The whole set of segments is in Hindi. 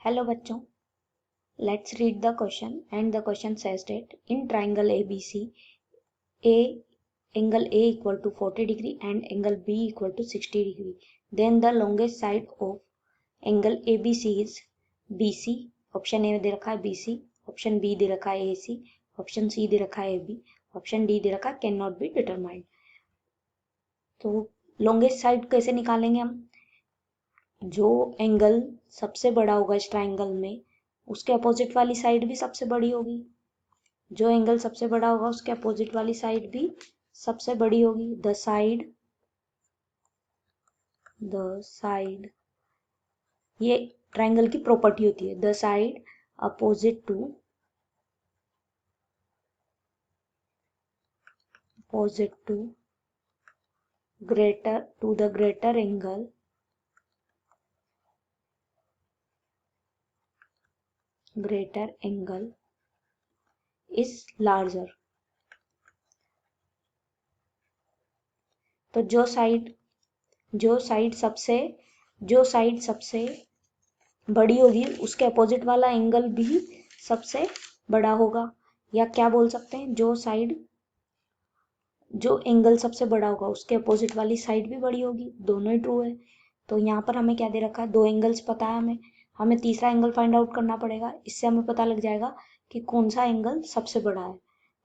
Hello बच्चों, let's read the question and the question says that in triangle ABC, angle A equal to 40 degree and angle B equal to 60 degree. Then the longest side of angle ABC is BC. Option A दे रखा है BC, ऑप्शन बी दे रखा है AC, ऑप्शन सी दे रखा है AB, ऑप्शन डी दे रखा है कैन नॉट बी डिटरमाइंड. तो लॉन्गेस्ट साइड कैसे निकालेंगे हम? जो एंगल सबसे बड़ा होगा इस ट्राइंगल में उसके अपोजिट वाली साइड भी सबसे बड़ी होगी. जो एंगल सबसे बड़ा होगा उसके अपोजिट वाली साइड भी सबसे बड़ी होगी. द साइड ये ट्राइंगल की प्रॉपर्टी होती है. The side opposite to the greater angle is larger. तो जो साइड सबसे बड़ी होगी उसके अपोजिट वाला एंगल भी सबसे बड़ा होगा. या क्या बोल सकते हैं, जो एंगल सबसे बड़ा होगा उसके अपोजिट वाली साइड भी बड़ी होगी. दोनों ही ट्रू है. तो यहाँ पर हमें क्या दे रखा है, दो एंगल्स पता है. हमें तीसरा एंगल फाइंड आउट करना पड़ेगा. इससे हमें पता लग जाएगा कि कौन सा एंगल सबसे बड़ा है.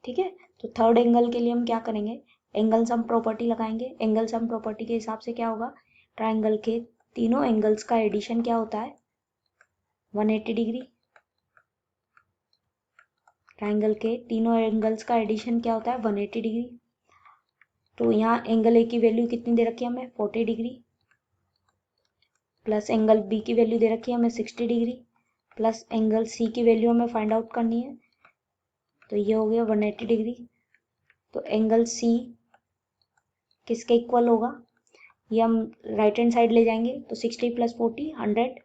ठीक है, तो थर्ड एंगल के लिए हम क्या करेंगे, एंगल सम प्रॉपर्टी लगाएंगे. एंगल सम प्रॉपर्टी के हिसाब से क्या होगा, ट्राइंगल के तीनों एंगल्स का एडिशन क्या होता है, 180 डिग्री. ट्राइंगल के तीनों एंगल्स का एडिशन क्या होता है, 180 डिग्री. तो यहाँ एंगल ए की वैल्यू कितनी दे रखी है हमें, 40 डिग्री, प्लस एंगल बी की वैल्यू दे रखी है हमें 60 डिग्री, प्लस एंगल सी की वैल्यू हमें फाइंड आउट करनी है. तो ये हो गया 180 डिग्री. तो एंगल सी किसके इक्वल होगा, ये हम राइट हैंड साइड ले जाएंगे. तो 60 प्लस 40 100.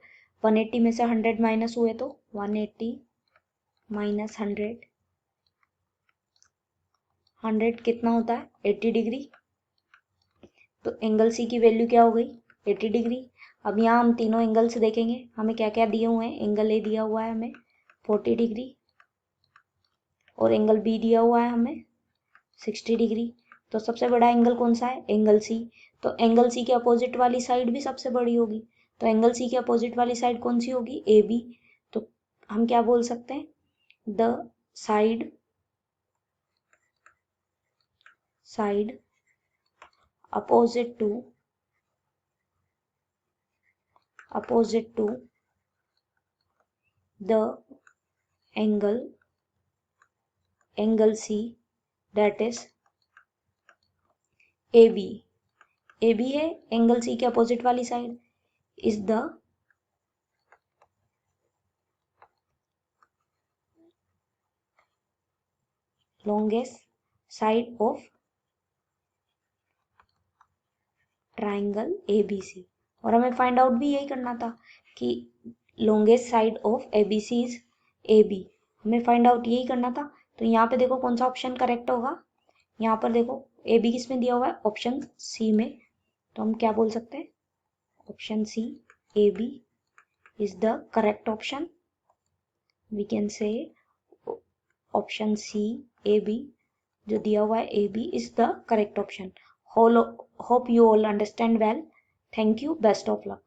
180 में से 100 माइनस हुए तो 180 माइनस 100 कितना होता है, 80 डिग्री. तो एंगल सी की वैल्यू क्या हो गई, 80 डिग्री. अब यहाँ हम तीनों एंगल से देखेंगे हमें क्या क्या दिए हुए हैं. एंगल ए दिया हुआ है हमें 40 डिग्री और एंगल बी दिया हुआ है हमें 60 डिग्री. तो सबसे बड़ा एंगल कौन सा है, एंगल सी. तो एंगल सी के अपोजिट वाली साइड भी सबसे बड़ी होगी. तो एंगल सी के अपोजिट वाली साइड कौन सी होगी, ए बी. तो हम क्या बोल सकते हैं, the side opposite to the angle C, that is AB है एंगल C के अपोजिट वाली side, is the longest side of triangle ABC. और हमें फाइंड आउट भी यही करना था कि longest side of ABC is AB. हमें फाइंड आउट यही करना था. तो यहाँ पे देखो कौन सा ऑप्शन करेक्ट होगा. यहाँ पर देखो AB किस में दिया हुआ है, ऑप्शन सी में. तो हम क्या बोल सकते हैं, option C AB is the correct option. We can say option C AB जो दिया हुआ है AB is the correct option. Hope you all understand well. Thank you. Best of luck.